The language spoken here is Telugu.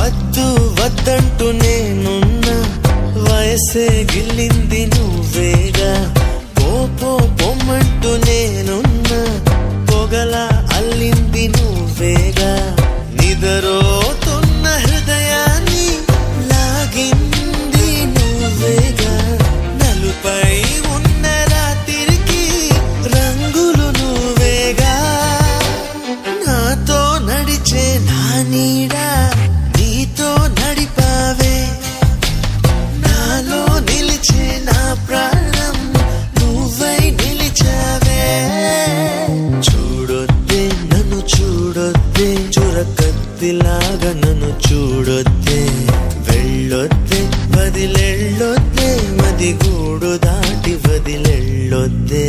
వద్దు వద్దంటూ నేనున్నా, వయసే గిల్లింది నువ్వేగా. పొమ్మంటూ నేనున్నా, పొగలా అల్లింది నువ్వేగా. నిదరోతున్న హృదయాన్ని లాగింది నువ్వేగా. నలుపై ఉన్న రాత్రికి రంగులు నువ్వేగా. నాతో నడిచే నా నీడా నీతో నడిపావే, నాలో నిలిచే నా ప్రాణం నువ్వై నిలిచావే. చూడొద్దే నన్ను చూడొద్దే, చురకత్తిలాగా నన్ను చూడొద్దే. వెళ్ళొద్దే వదిలెళ్ళొద్దే, మది గూడు దాటి వదిలెళ్ళొద్దే.